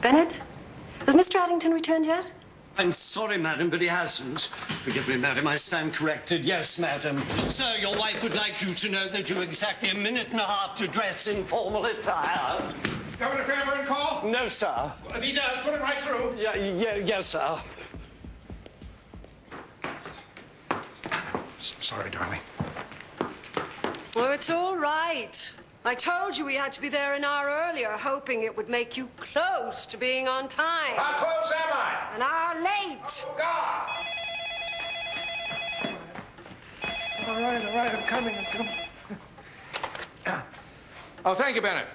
Bennett? Has Mr. Addington returned yet? I'm sorry, madam, but he hasn't. Forgive me, madam, I stand corrected. Yes, madam. Sir, your wife would like you to know that you have exactly a minute and a half to dress in formal attire. Governor Cranbourne call? No, sir. Well, if he does, put him right through. Yes, sir. Sorry, darling. Oh, it's all right. I told you we had to be there an hour earlier, hoping it would make you close to being on time. How close am I? An hour late. Oh, God! All right, I'm coming. Oh, thank you, Bennett.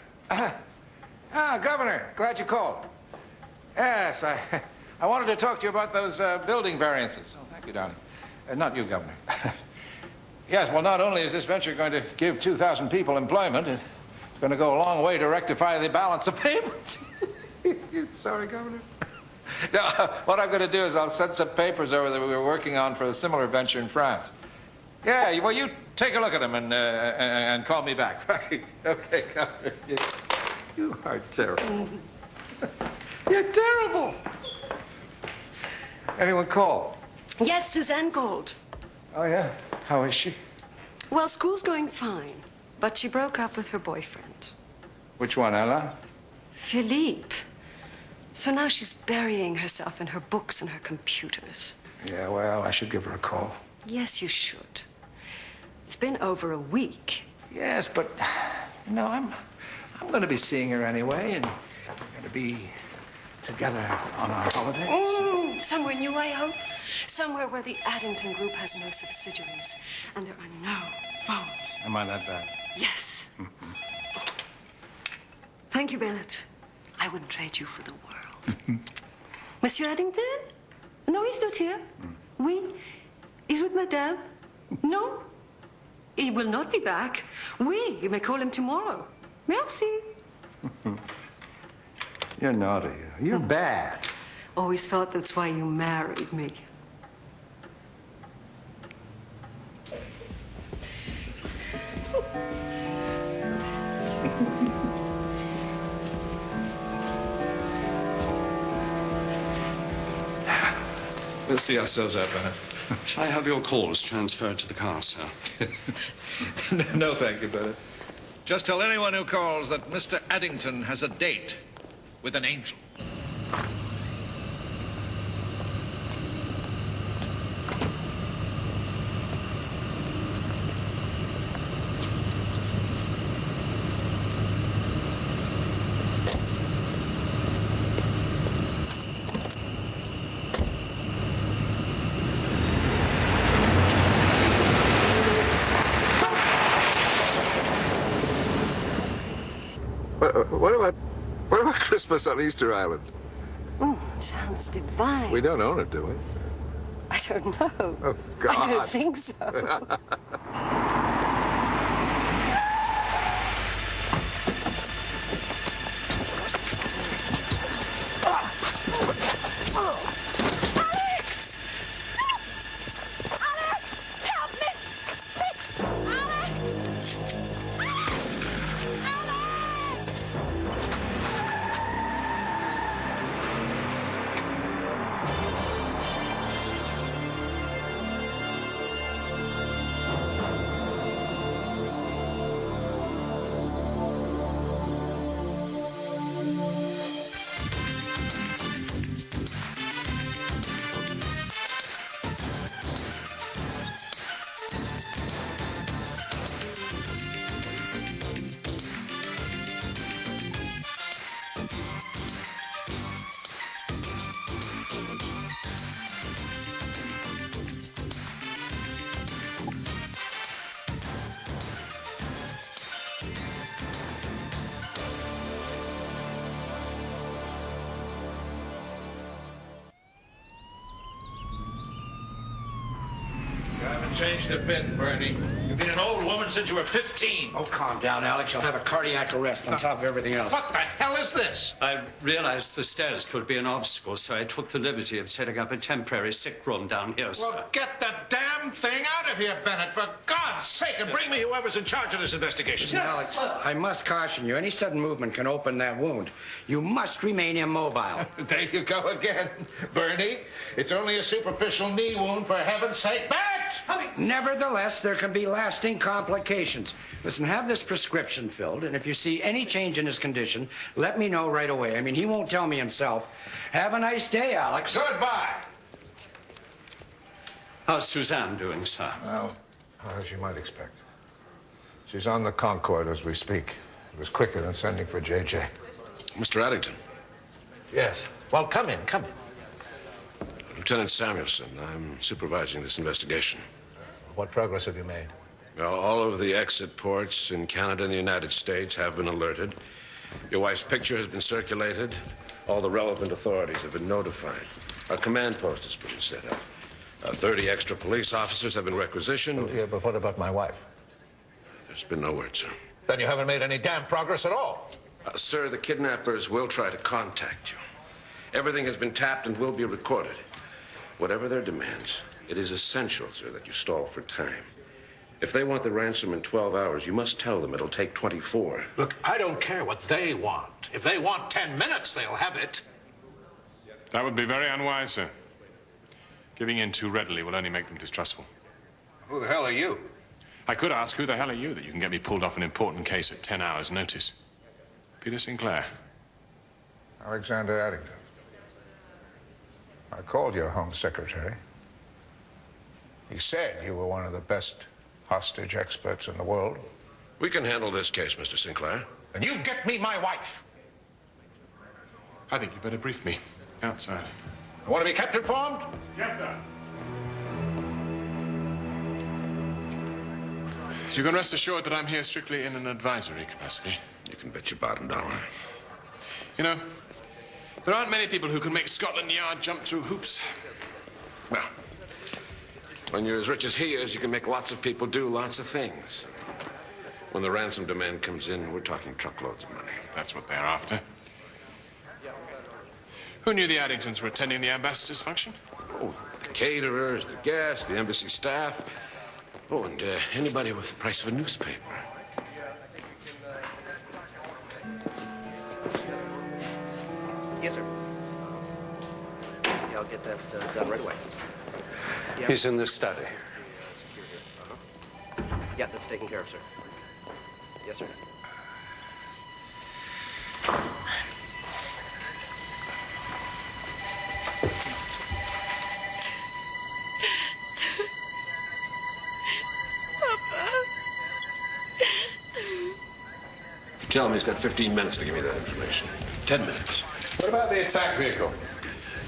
Governor, glad you called. Yes, I wanted to talk to you about those building variances. Oh, thank you, darling. Not you, Governor. Yes, well, not only is this venture going to give 2,000 people employment, it's going to go a long way to rectify the balance of payments. Sorry, Governor. No, what I'm going to do is I'll send some papers over that we were working on for a similar venture in France. Yeah, well, you take a look at them and call me back. Right? Okay, Governor. You are terrible. You're terrible. Anyone call? Yes, Suzanne called. Oh, yeah? How is she? Well, school's going fine, but she broke up with her boyfriend. Which one, Ella? Philippe. So now she's burying herself in her books and her computers. Yeah, well, I should give her a call. Yes, you should. It's been over a week. Yes, but, you know, I'm going to be seeing her anyway, and we're going to be together on our holidays. Somewhere new, I hope. Somewhere where the Addington Group has no subsidiaries, and there are no phones. Am I that bad? Yes. Thank you, Bennett. I wouldn't trade you for the world. Monsieur Addington? No, he's not here. Oui. He's with Madame. No. He will not be back. Oui, you may call him tomorrow. Merci. You're naughty. You're bad. Always thought that's why you married me. We'll see ourselves out, Bennett. Shall I have your calls transferred to the car, sir? No, thank you, Bennett. Just tell anyone who calls that Mr. Addington has a date with an angel. What about Christmas on Easter Island? Sounds divine. We don't own it, do we? I don't know. Oh, God. I don't think so. Changed a bit, Bernie. You've been an old woman since you were 15. Oh, calm down, Alex. You'll have a cardiac arrest on top of everything else. What the hell is this? I realized the stairs could be an obstacle, so I took the liberty of setting up a temporary sick room down here, sir. Well, get the damn thing out of here, Bennett, for God's sake, and bring me whoever's in charge of this investigation. Listen, Alex, I must caution you. Any sudden movement can open that wound. You must remain immobile. There you go again, Bernie. It's only a superficial knee wound, for heaven's sake. Bennett! Nevertheless, there can be lasting complications. Listen, have this prescription filled, and if you see any change in his condition, let me know right away. I mean, he won't tell me himself. Have a nice day, Alex. Goodbye. How's Suzanne doing, sir? Well, as you might expect. She's on the Concorde as we speak. It was quicker than sending for JJ. Mr. Addington. Yes. Well, come in, come in. Lieutenant Samuelson, I'm supervising this investigation. What progress have you made? Well, all of the exit ports in Canada and the United States have been alerted. Your wife's picture has been circulated. All the relevant authorities have been notified. Our command post has been set up. 30 extra police officers have been requisitioned. Oh, yeah, but what about my wife? There's been no word, sir. Then you haven't made any damn progress at all. Sir, the kidnappers will try to contact you. Everything has been tapped and will be recorded. Whatever their demands, it is essential, sir, that you stall for time. If they want the ransom in 12 hours, you must tell them it'll take 24. Look, I don't care what they want. If they want 10 minutes, they'll have it. That would be very unwise, sir. Giving in too readily will only make them distrustful. Who the hell are you? I could ask, who the hell are you that you can get me pulled off an important case at 10 hours' notice? Peter Sinclair. Alexander Addington. I called your Home Secretary. He said you were one of the best hostage experts in the world. We can handle this case, Mr. Sinclair. And you get me my wife. I think you better brief me outside. You want to be kept informed? Yes, sir. You can rest assured that I'm here strictly in an advisory capacity. You can bet your bottom dollar. You know, there aren't many people who can make Scotland Yard jump through hoops. Well, when you're as rich as he is, you can make lots of people do lots of things. When the ransom demand comes in, we're talking truckloads of money. That's what they're after. Who knew the Addingtons were attending the ambassador's function? Oh, the caterers, the guests, the embassy staff. Oh, and anybody with the price of a newspaper. Yes, sir. Yeah, I'll get that done right away. Yeah. He's in the study. Yeah, that's taken care of, sir. Yes, sir. Tell him he's got 15 minutes to give me that information. 10 minutes. What about the attack vehicle?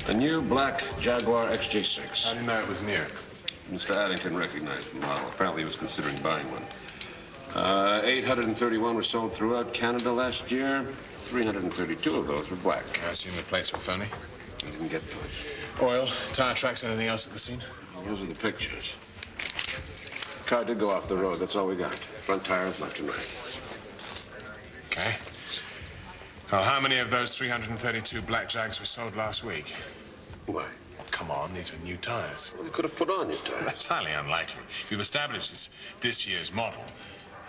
A new black Jaguar XJ6. How do you know it was new? Mr. Addington recognized the model. Apparently he was considering buying one. 831 were sold throughout Canada last year. 332 of those were black. I assume the plates were phony. I didn't get those. Oil, tire tracks, anything else at the scene? Those are the pictures. The car did go off the road. That's all we got. Front tires left and right. Okay. Well, how many of those 332 black Jags were sold last week? Why? Come on, these are new tires. Well, they could have put on your tires. That's highly unlikely. You've established this year's model.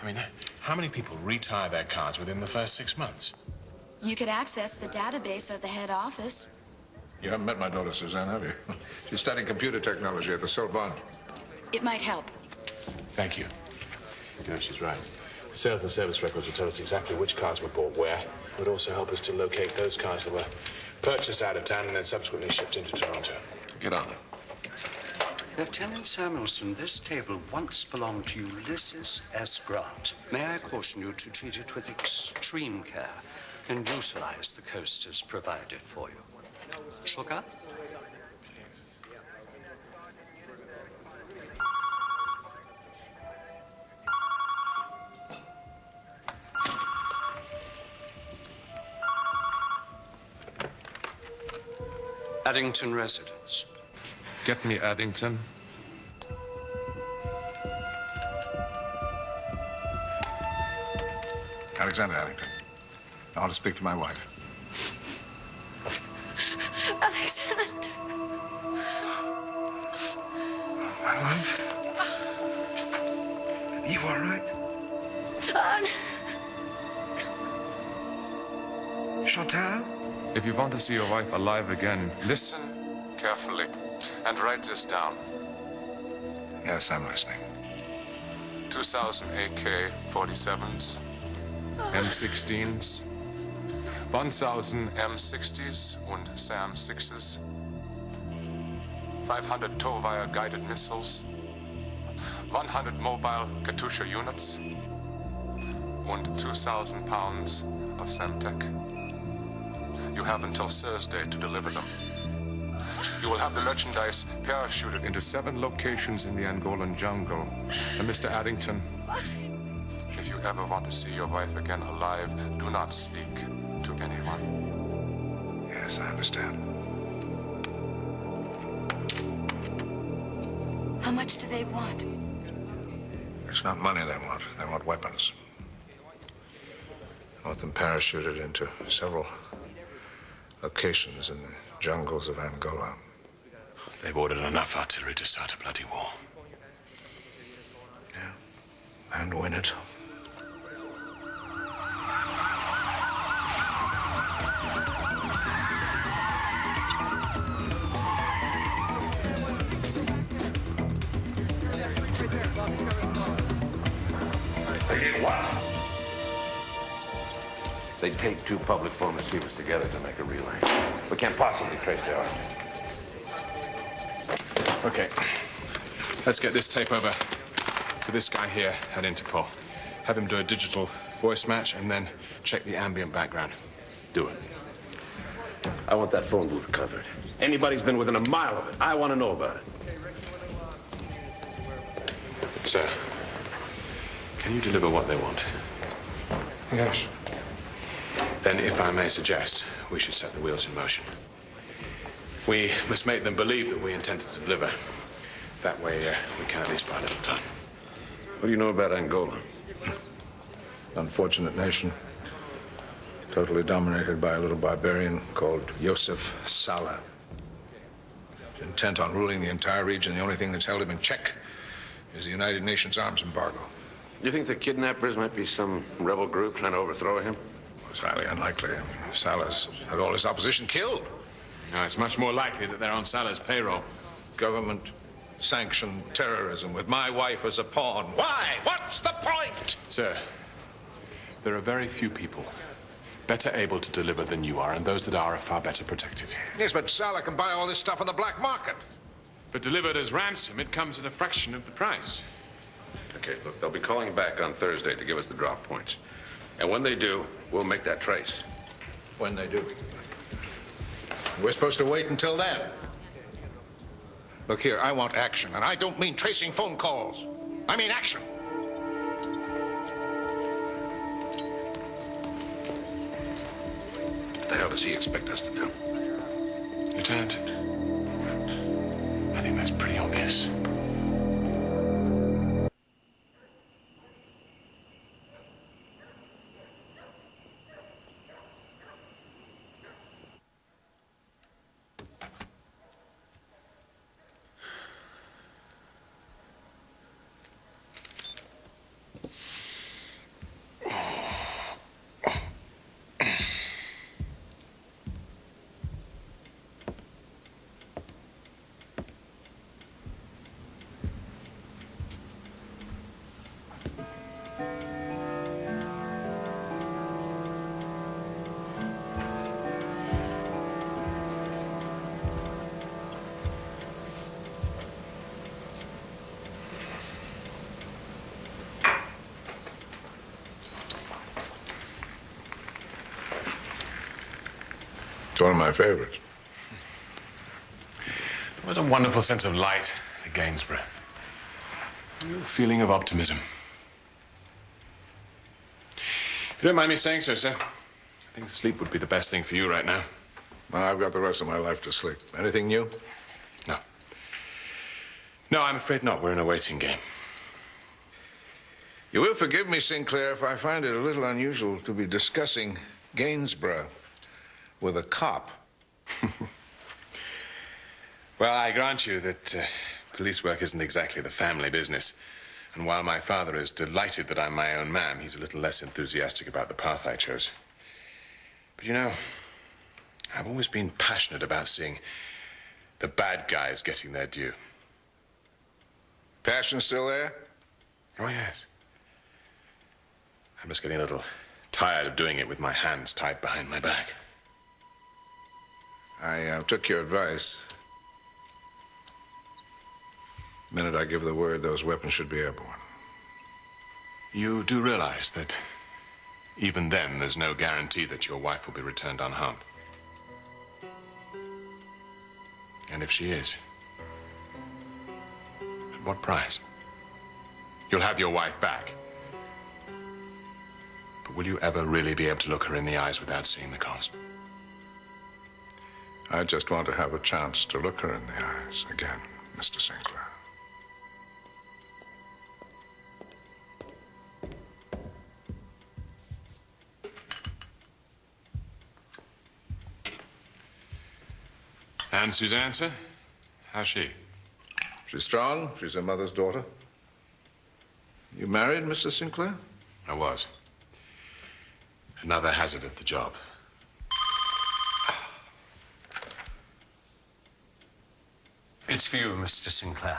I mean, how many people retire their cars within the first 6 months? You could access the database of the head office. You haven't met my daughter, Suzanne, have you? She's studying computer technology at the Sorbonne. It might help. Thank you. You know, she's right. The sales and service records will tell us exactly which cars were bought where. It would also help us to locate those cars that were purchased out of town and then subsequently shipped into Toronto. Get on it. Lieutenant Samuelson, this table once belonged to Ulysses S. Grant. May I caution you to treat it with extreme care and utilize the coasters provided for you. Sugar? Addington residence. Get me Addington. Alexander Addington. I want to speak to my wife. Alexander. My wife? You all right? Chantel? If you want to see your wife alive again, listen carefully and write this down. Yes, I'm listening. 2000 AK-47s, M16s, 1000 M60s and SAM-6s, 500 tow-wire guided missiles, 100 mobile Katusha units, and 2,000 pounds of Semtec. You have until Thursday to deliver them. You will have the merchandise parachuted into 7 locations in the Angolan jungle. And Mr. Addington, if you ever want to see your wife again alive, do not speak to anyone. Yes, I understand. How much do they want? It's not money they want. They want weapons. I want them parachuted into several locations in the jungles of Angola. They've ordered enough artillery to start a bloody war. Yeah, and win it. What? They take 2 public phone receivers together to make a relay. We can't possibly trace their origin. Okay. Let's get this tape over to this guy here at Interpol. Have him do a digital voice match and then check the ambient background. Do it. I want that phone booth covered. Anybody's been within a mile of it, I want to know about it. Sir, can you deliver what they want? Yes. Then, if I may suggest, we should set the wheels in motion. We must make them believe that we intend to deliver. That way, we can at least buy a little time. What do you know about Angola? Unfortunate nation. Totally dominated by a little barbarian called Joseph Sala. Intent on ruling the entire region. The only thing that's held him in check is the United Nations arms embargo. You think the kidnappers might be some rebel group trying to overthrow him? It's highly unlikely. I mean, Sala's had all his opposition killed. No, it's much more likely that they're on Salah's payroll. Government-sanctioned terrorism with my wife as a pawn. Why? What's the point? Sir, there are very few people better able to deliver than you are, and those that are far better protected. Yes, but Salah can buy all this stuff on the black market. But delivered as ransom, it comes at a fraction of the price. Okay, look, they'll be calling back on Thursday to give us the drop points. And when they do, we'll make that trace. When they do. We're supposed to wait until then. Look here, I want action, and I don't mean tracing phone calls. I mean action. What the hell does he expect us to do? Lieutenant, I think that's pretty obvious. It's one of my favorites. What a wonderful sense of light at Gainsborough. A real feeling of optimism. If you don't mind me saying so, sir, I think sleep would be the best thing for you right now. Well, I've got the rest of my life to sleep. Anything new? No. No, I'm afraid not. We're in a waiting game. You will forgive me, Sinclair, if I find it a little unusual to be discussing Gainsborough with a cop. Well, I grant you that police work isn't exactly the family business. And while my father is delighted that I'm my own man, he's a little less enthusiastic about the path I chose. But you know, I've always been passionate about seeing the bad guys getting their due. Passion still there? Oh, yes. I'm just getting a little tired of doing it with my hands tied behind my back. I took your advice. The minute I give the word, those weapons should be airborne. You do realize that even then, there's no guarantee that your wife will be returned unharmed. And if she is, at what price? You'll have your wife back. But will you ever really be able to look her in the eyes without seeing the cost? I just want to have a chance to look her in the eyes again, Mr. Sinclair. And Suzanne, sir? How's she? She's strong. She's her mother's daughter. You married, Mr. Sinclair? I was. Another hazard of the job. It's for you, Mr. Sinclair.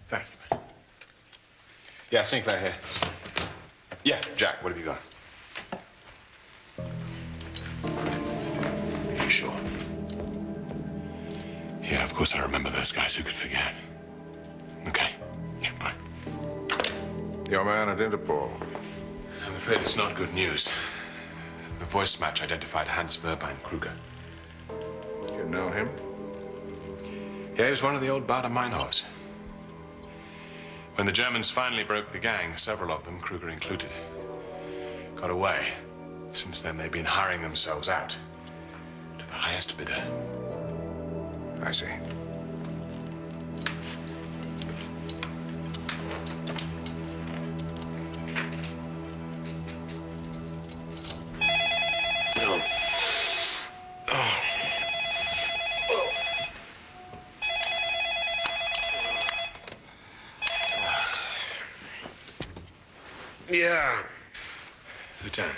Thank you. Yeah, Sinclair here. Yeah, Jack, what have you got? Are you sure? Yeah, of course I remember those guys. Who could forget? Okay. Yeah, bye. Your man at Interpol. I'm afraid it's not good news. The voice match identified Hans Verbein Kruger. You know him? Yeah, he was one of the old Bader Meinhofs. When the Germans finally broke the gang, several of them, Kruger included, got away. Since then, they've been hiring themselves out to the highest bidder. I see. Yeah. Lieutenant.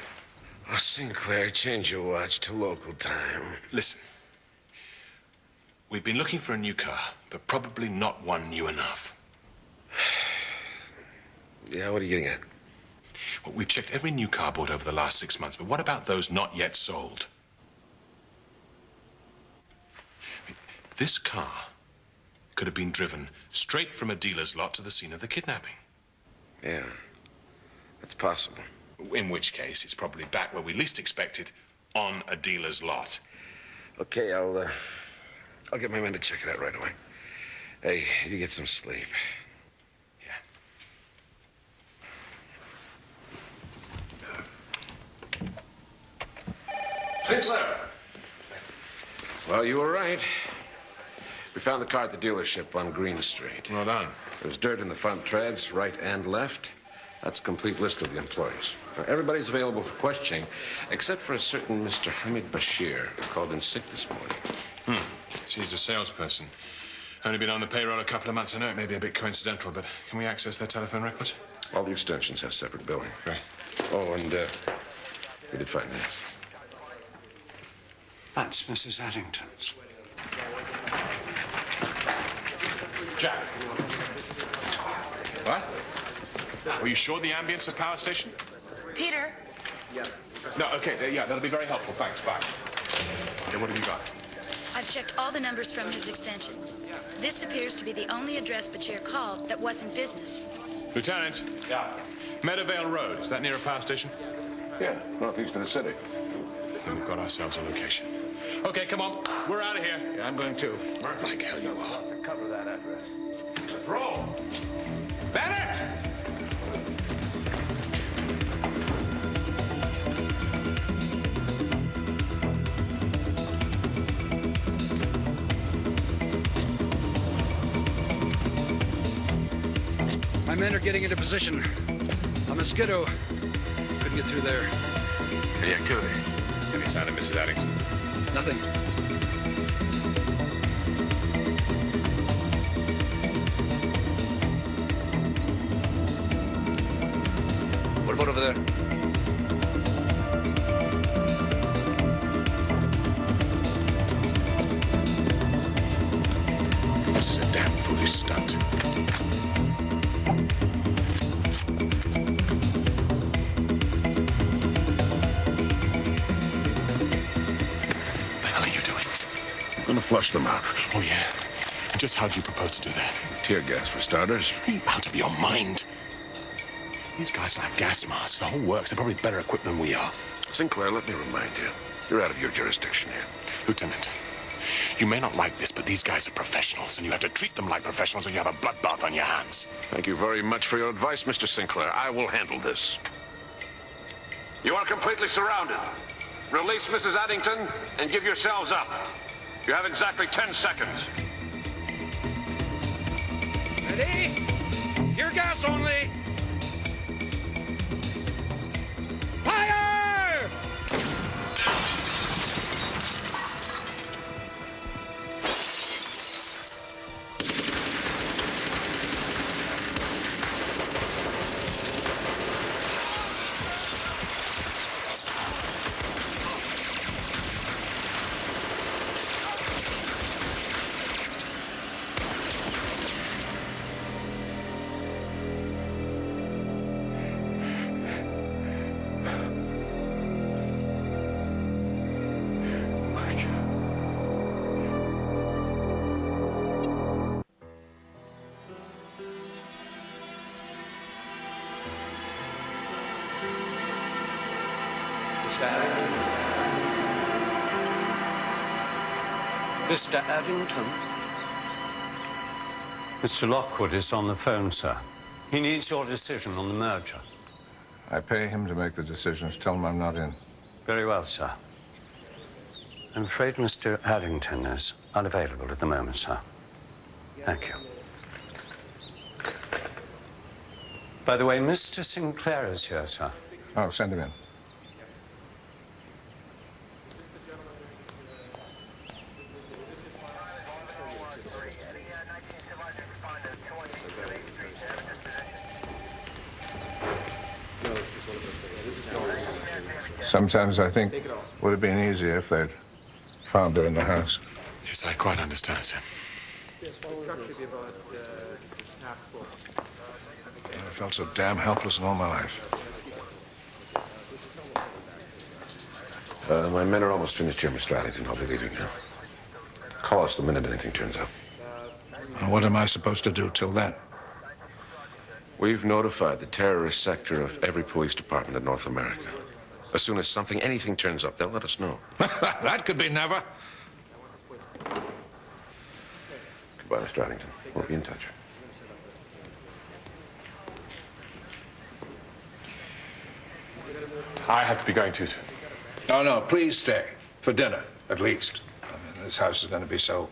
Oh, Sinclair, change your watch to local time. Listen. We've been looking for a new car, but probably not one new enough. Yeah, what are you getting at? Well, we've checked every new car bought over the last 6 months, but what about those not yet sold? This car could have been driven straight from a dealer's lot to the scene of the kidnapping. Yeah, that's possible. In which case, it's probably back where we least expect it, on a dealer's lot. Okay, I'll get my men to check it out right away. Hey, you get some sleep. Sinclair! Well, you were right. We found the car at the dealership on Green Street. Well done. There's dirt in the front treads, right and left. That's a complete list of the employees. Now, everybody's available for questioning, except for a certain Mr. Hamid Bashir, who called in sick this morning. She's a salesperson. Only been on the payroll a couple of months. I know it may be a bit coincidental, but can we access their telephone records? All the extensions have separate billing. Right. Oh, and we did find this. That's Mrs. Addington's. Jack. What? Are you sure the ambience of power station? Peter. No, okay, yeah, that'll be very helpful. Thanks, bye. Okay, what have you got? I've checked all the numbers from his extension. This appears to be the only address Bashir called that wasn't business. Lieutenant. Yeah. Meadowvale Road. Is that near a power station? Yeah, northeast of the city. I think we've got ourselves a location. Okay, come on. We're out of here. Yeah, I'm going too. Like hell you are. Cover that address. Let's roll. Bennett! My men are getting into position. I'm a skiddo. Couldn't get through there. Any activity? Any sign of Mrs. Addington? Nothing. sailboat over there? This is a damn foolish stunt. What the hell are you doing? I'm gonna flush them out. Oh, yeah. Just how do you propose to do that? Tear gas, for starters. Are you out of your mind? These guys will have gas masks, the whole works. They're probably better equipped than we are. Sinclair, let me remind you. You're out of your jurisdiction here. Lieutenant, you may not like this, but these guys are professionals, and you have to treat them like professionals or you have a bloodbath on your hands. Thank you very much for your advice, Mr. Sinclair. I will handle this. You are completely surrounded. Release Mrs. Addington and give yourselves up. You have exactly 10 seconds. Ready? Tear gas only. Fire! Mr. Addington? Mr. Lockwood is on the phone, sir. He needs your decision on the merger. I pay him to make the decisions. Tell him I'm not in. Very well, sir. I'm afraid Mr. Addington is unavailable at the moment, sir. Thank you. By the way, Mr. Sinclair is here, sir. Oh, send him in. Sometimes I think it would have been easier if they'd found her in the house. Yes, I quite understand, sir. I felt so damn helpless in all my life. My men are almost finished here, Mr. Addington. I'll be leaving now. Call us the minute anything turns up. What am I supposed to do till then? We've notified the terrorist sector of every police department in North America. As soon as anything turns up, they'll let us know. That could be never. Goodbye, Mr. Addington. We'll be in touch. I have to be going too. Oh, no, please stay. For dinner, at least. I mean, this house is going to be so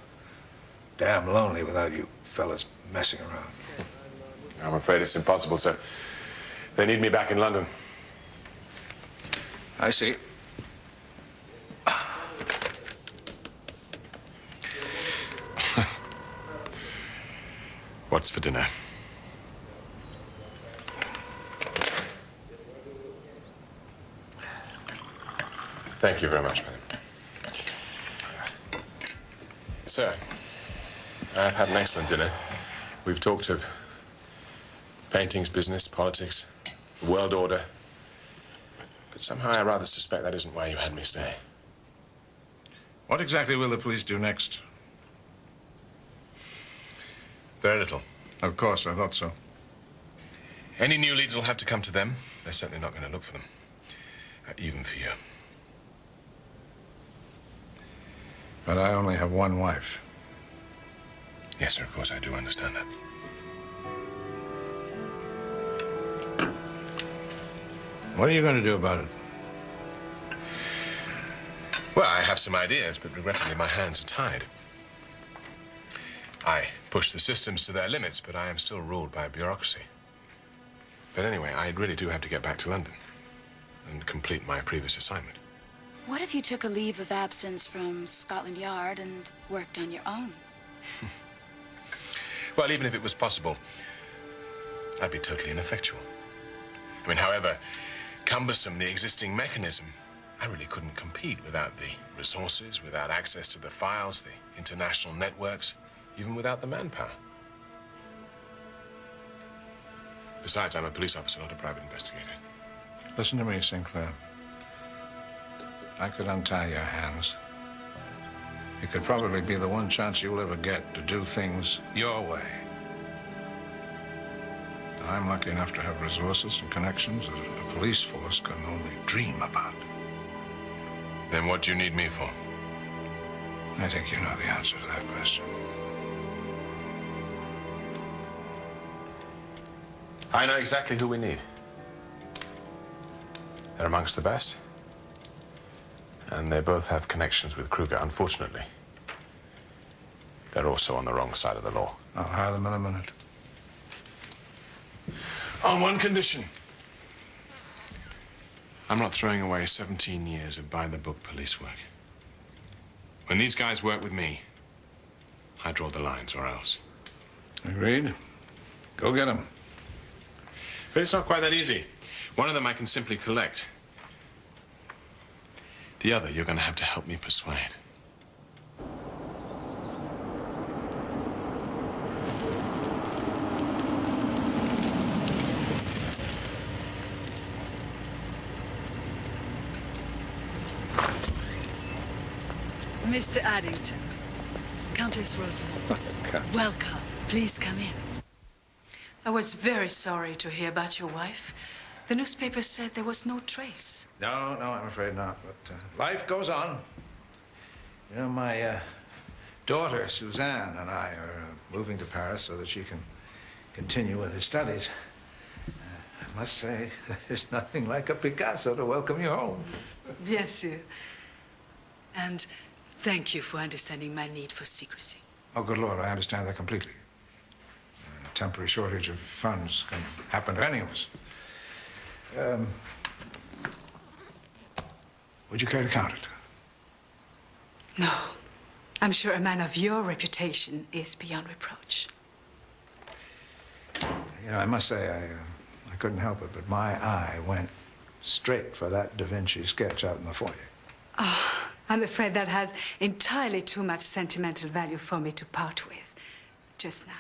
damn lonely without you fellas messing around. I'm afraid it's impossible, sir. They need me back in London. I see. What's for dinner? Thank you very much, madam. Sir, I've had an excellent dinner. We've talked of paintings, business, politics, the world order. But somehow I rather suspect that isn't why you had me stay. What exactly will the police do next? Very little. Of course, I thought so. Any new leads will have to come to them. They're certainly not going to look for them. Even for you. But I only have one wife. Yes, sir, of course, I do understand that. What are you going to do about it? Well, I have some ideas, but regrettably my hands are tied. I push the systems to their limits, but I am still ruled by bureaucracy. But anyway, I really do have to get back to London and complete my previous assignment. What if you took a leave of absence from Scotland Yard and worked on your own? Well, even if it was possible, I'd be totally ineffectual. I mean, however cumbersome the existing mechanism, I really couldn't compete without the resources, without access to the files, the international networks, even without the manpower. Besides, I'm a police officer, not a private investigator. Listen to me, Sinclair. I could untie your hands. It could probably be the one chance you'll ever get to do things your way. I'm lucky enough to have resources and connections that a police force can only dream about. Then what do you need me for? I think you know the answer to that question. I know exactly who we need. They're amongst the best. And they both have connections with Kruger, unfortunately. They're also on the wrong side of the law. I'll hire them in a minute. On one condition. I'm not throwing away 17 years of by-the-book police work. When these guys work with me, I draw the lines, or else. Agreed. Go get them. But it's not quite that easy. One of them I can simply collect. The other you're going to have to help me persuade. Mr. Addington, Countess Rosamond, welcome. Please come in. I was very sorry to hear about your wife. The newspaper said there was no trace. No, I'm afraid not. But life goes on. You know, my daughter, Suzanne, and I are moving to Paris so that she can continue with her studies. I must say, there's nothing like a Picasso to welcome you home. Bien sûr. And thank you for understanding my need for secrecy. Oh, good Lord, I understand that completely. A temporary shortage of funds can happen to any of us. Would you care to count it? No. I'm sure a man of your reputation is beyond reproach. You know, I must say, I couldn't help it, but my eye went straight for that Da Vinci sketch out in the foyer. Oh, I'm afraid that has entirely too much sentimental value for me to part with just now.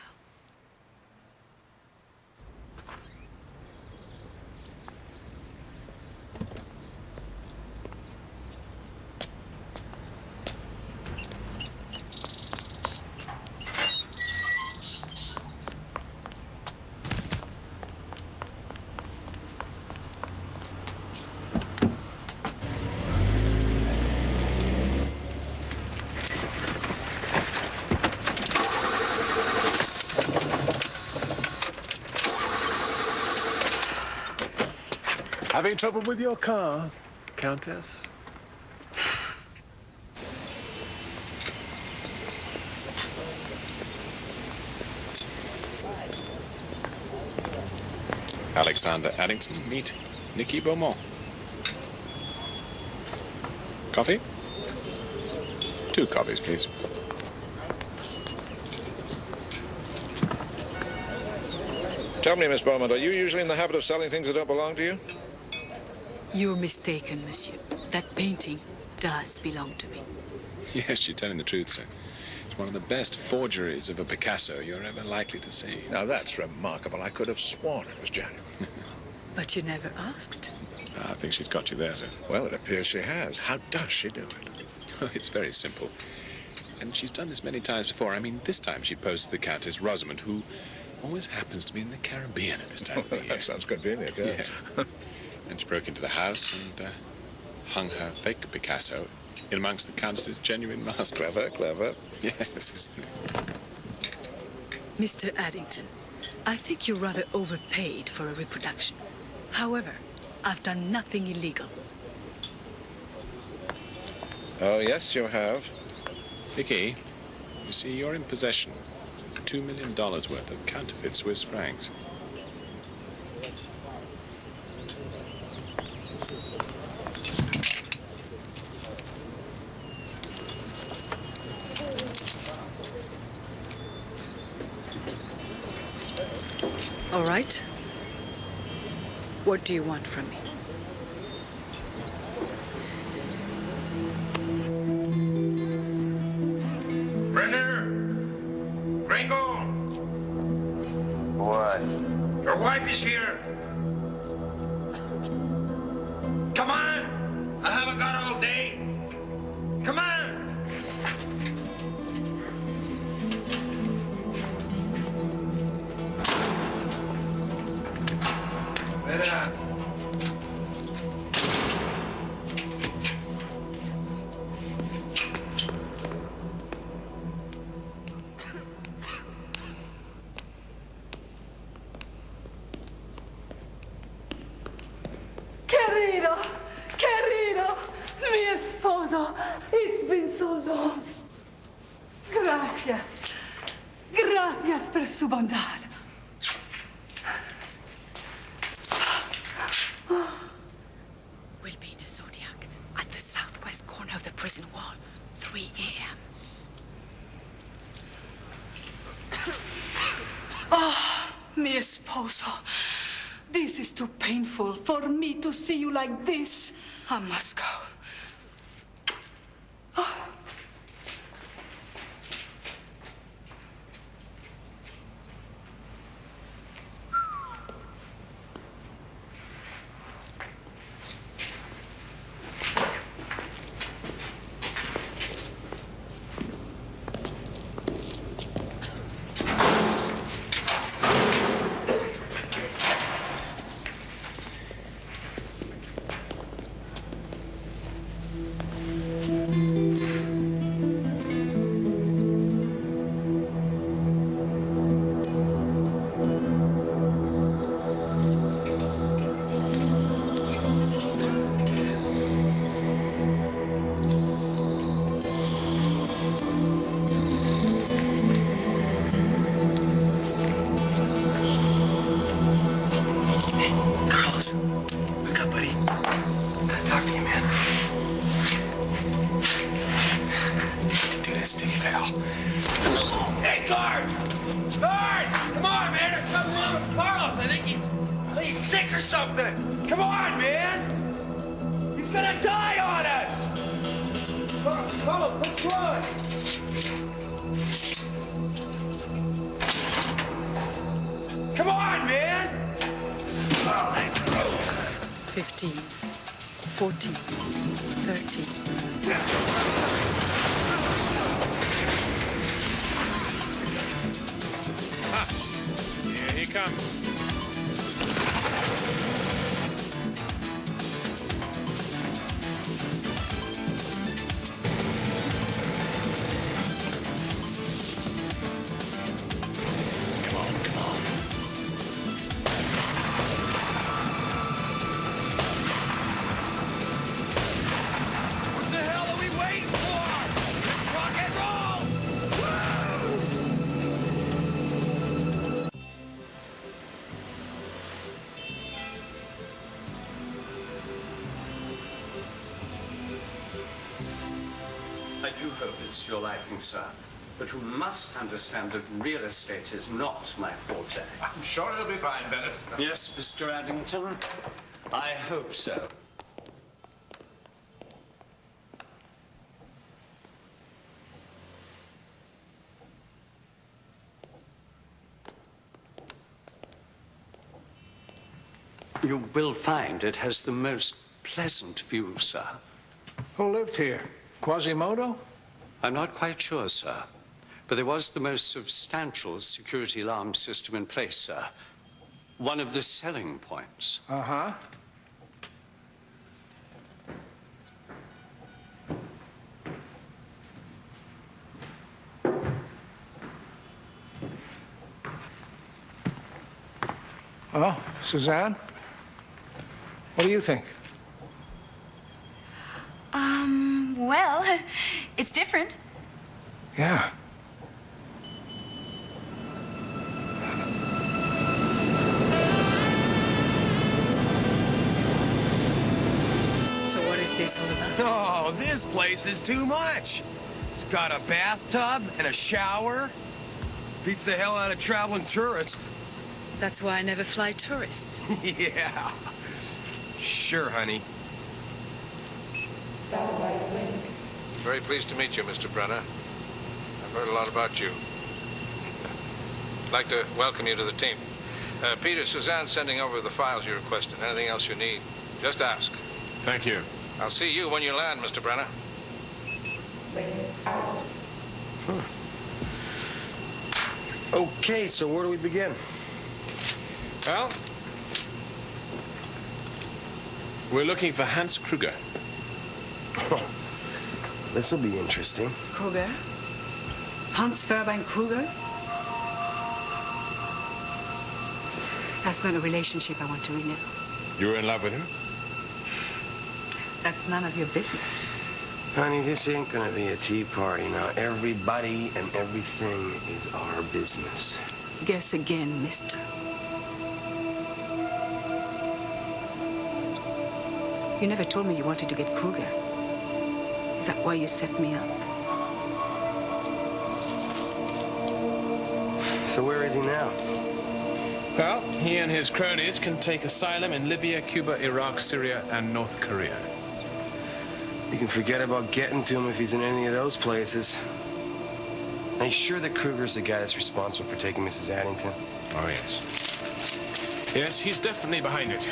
Having trouble with your car, Countess? Alexander Addington, meet Nicky Beaumont. Coffee? 2 coffees, please. Tell me, Miss Beaumont, are you usually in the habit of selling things that don't belong to you? You're mistaken, monsieur. That painting does belong to me. Yes, you're telling the truth, sir. It's one of the best forgeries of a Picasso you're ever likely to see. Now, that's remarkable. I could have sworn it was genuine. But you never asked. I think she's got you there, sir. Well, it appears she has. How does she do it? Oh, it's very simple. And she's done this many times before. I mean, this time she posed to the Countess Rosamond, who always happens to be in the Caribbean at this time of the year. That sounds convenient, yeah. And she broke into the house and hung her fake Picasso in amongst the Countess's genuine masters. Clever, clever. Yes, isn't it? Mr. Addington, I think you rather overpaid for a reproduction. However, I've done nothing illegal. Oh, yes, you have. Vicky, you see, you're in possession of $2 million worth of counterfeit Swiss francs. All right. What do you want from me? Brenner! Ringo! What? Your wife is here. Come on! I haven't got all day. Come on! Better. Querido, mi esposo, it's been so long. Gracias por su bondad. We'll be in a Zodiac at the southwest corner of the prison wall, 3 a.m. Oh, mi esposo. This is too painful for me to see you like this. I must go. Oh. Come on, man! 15, 14, 13. Here he comes. I do hope it's your liking, sir. But you must understand that real estate is not my forte. I'm sure it'll be fine, Bennett. Yes, Mr. Addington? I hope so. You will find it has the most pleasant view, sir. Who lived here? Quasimodo? I'm not quite sure, sir. But there was the most substantial security alarm system in place, sir. One of the selling points. Uh-huh. Well, Suzanne, what do you think? Well, it's different. Yeah. So what is this all about? Oh, this place is too much. It's got a bathtub and a shower. Beats the hell out of traveling tourists. That's why I never fly tourists. Yeah. Sure, honey. Very pleased to meet you, Mr. Brenner. I've heard a lot about you. I'd like to welcome you to the team. Peter, Suzanne's sending over the files you requested. Anything else you need, just ask. Thank you. I'll see you when you land, Mr. Brenner. Okay, so where do we begin? Well, we're looking for Hans Kruger. This will be interesting. Kruger? Hans Fairbank Kruger? That's not a relationship I want to renew. You were in love with him? That's none of your business. Honey, this ain't gonna be a tea party now. Everybody and everything is our business. Guess again, mister. You never told me you wanted to get Kruger. Is that why you set me up? So where is he now? Well, he and his cronies can take asylum in Libya, Cuba, Iraq, Syria, and North Korea. You can forget about getting to him if he's in any of those places. Are you sure that Kruger's the guy that's responsible for taking Mrs. Addington? Oh, yes. Yes, he's definitely behind it.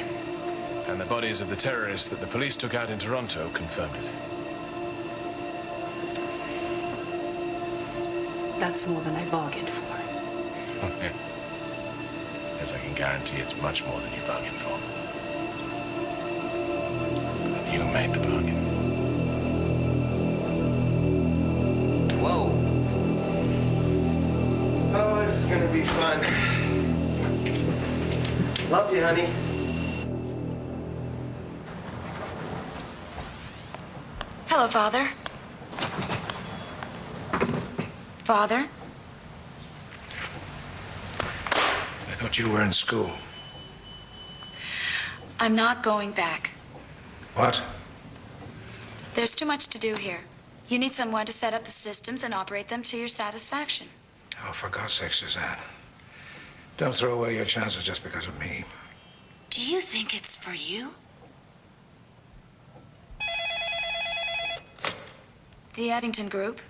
And the bodies of the terrorists that the police took out in Toronto confirmed it. That's more than I bargained for. Yeah. Yes, I can guarantee it's much more than you bargained for. But you made the bargain. Whoa. Oh, this is gonna be fun. Love you, honey. Hello, Father. Father? I thought you were in school. I'm not going back. What? There's too much to do here. You need someone to set up the systems and operate them to your satisfaction. Oh, for God's sake, Suzanne. Don't throw away your chances just because of me. Do you think it's for you? The Addington Group.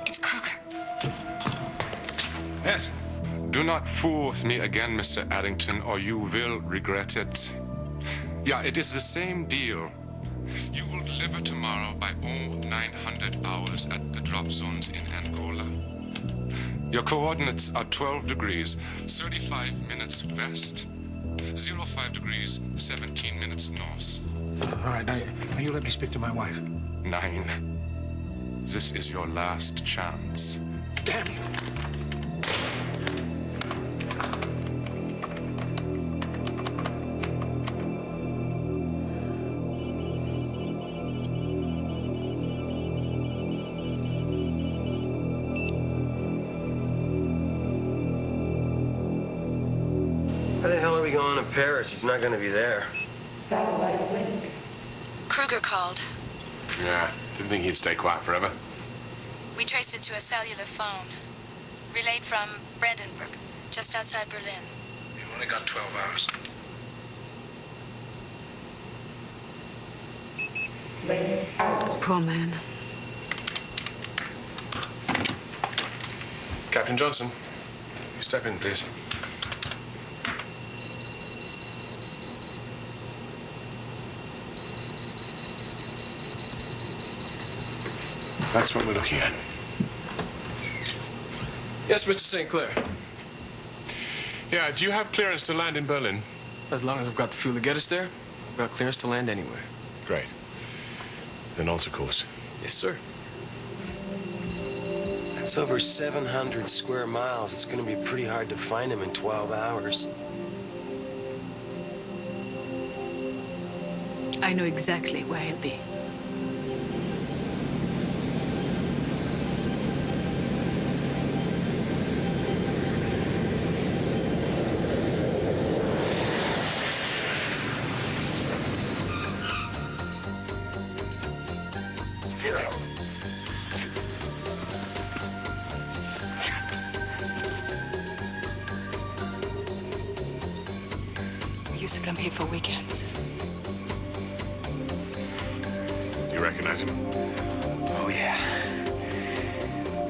It's Kruger. Yes. Do not fool with me again, Mr. Addington, or you will regret it. Yeah, it is the same deal. You will deliver tomorrow by 0900 hours at the drop zones in Angola. Your coordinates are 12 degrees, 35 minutes west, 05 degrees, 17 minutes north. All right, now you let me speak to my wife. 9. This is your last chance. Damn you! Why the hell are we going to Paris? He's not gonna be there. Satellite link. Kruger called. Yeah, didn't think he'd stay quiet forever. We traced it to a cellular phone. Relayed from Brandenburg, just outside Berlin. You've only got 12 hours. Link out. Poor man. Captain Johnson, you step in, please. That's what we're looking at. Yes, Mr. Sinclair. Yeah, do you have clearance to land in Berlin? As long as I've got the fuel to get us there, I've got clearance to land anywhere. Great. Then alter course. Yes, sir. That's over 700 square miles. It's gonna be pretty hard to find him in 12 hours. I know exactly where he'll be. come here for weekends. Do you recognize him? Oh, yeah.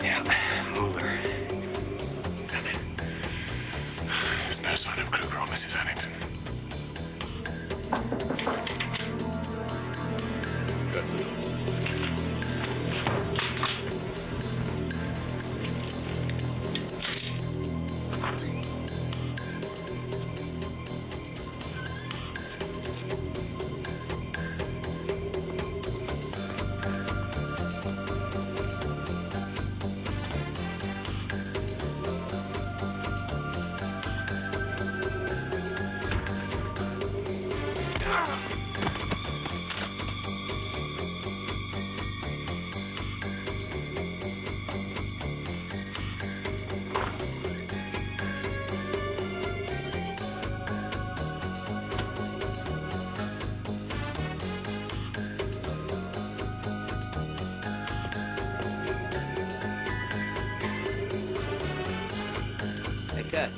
Yeah, Mueller. Damn it. There's no sign of Kruger or Mrs. Addington. That's it. Take that.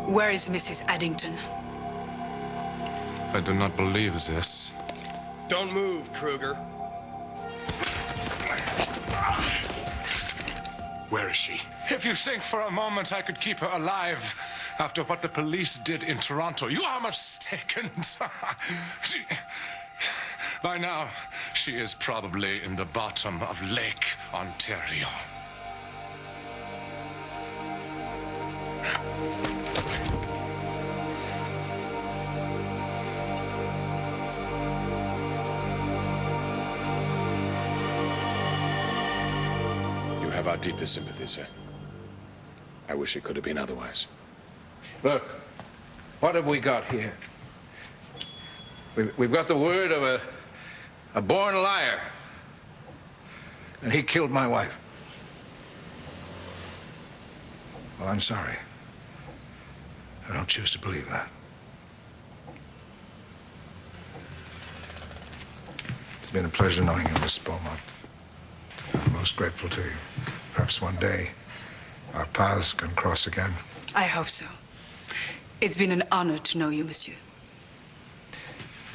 Where is Mrs. Addington? I do not believe this. Don't move, Kruger. Where is she? If you think for a moment I could keep her alive after what the police did in Toronto, you are mistaken. By now, she is probably in the bottom of Lake Ontario. You have our deepest sympathy, sir. I wish it could have been otherwise. Look, what have we got here? We've got the word of a born liar. And he killed my wife. Well, I'm sorry. I don't choose to believe that. It's been a pleasure knowing you, Miss Beaumont. I'm most grateful to you. Perhaps one day our paths can cross again. I hope so. It's been an honor to know you, monsieur.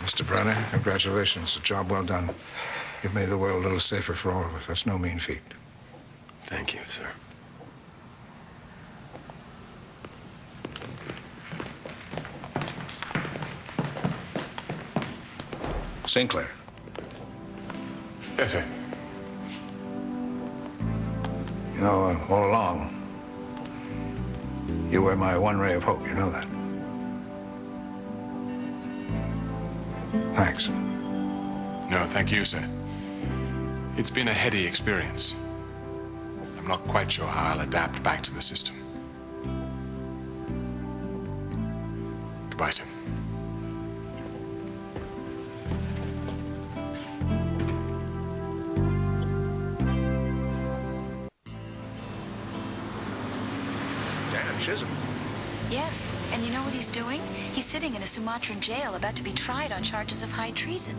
Mr. Brenner, congratulations. A job well done. You've made the world a little safer for all of us. That's no mean feat. Thank you, sir. Sinclair. Yes, sir. You know, all along, you were my one ray of hope. You know that. Thanks. No, thank you, sir. It's been a heady experience. I'm not quite sure how I'll adapt back to the system. Goodbye, sir. Chisholm. Yes, and you know what he's doing? He's sitting in a Sumatran jail about to be tried on charges of high treason.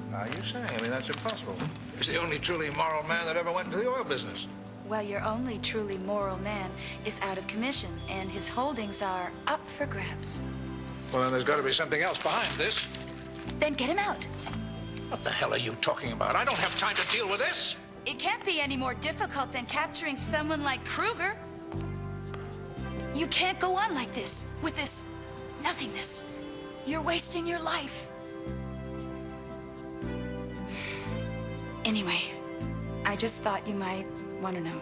What are you saying? I mean, that's impossible. He's the only truly moral man that ever went into the oil business. Well, your only truly moral man is out of commission, and his holdings are up for grabs. Well, then there's got to be something else behind this. Then get him out. What the hell are you talking about? I don't have time to deal with this. It can't be any more difficult than capturing someone like Kruger. You can't go on like this, with this nothingness. You're wasting your life. Anyway, I just thought you might want to know.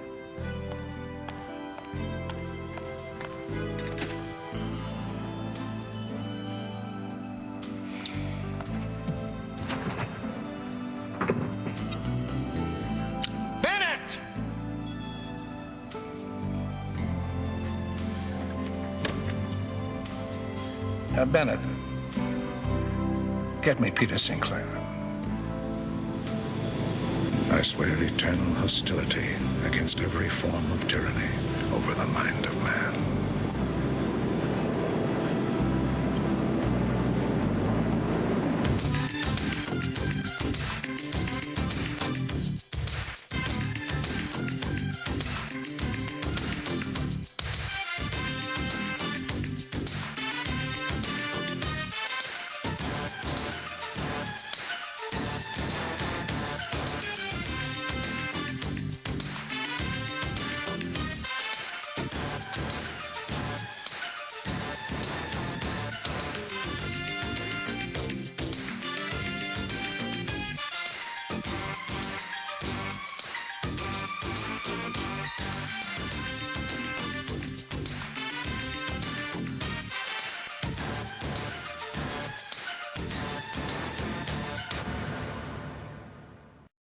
Bennett, get me Peter Sinclair. I swear eternal hostility against every form of tyranny over the mind of man.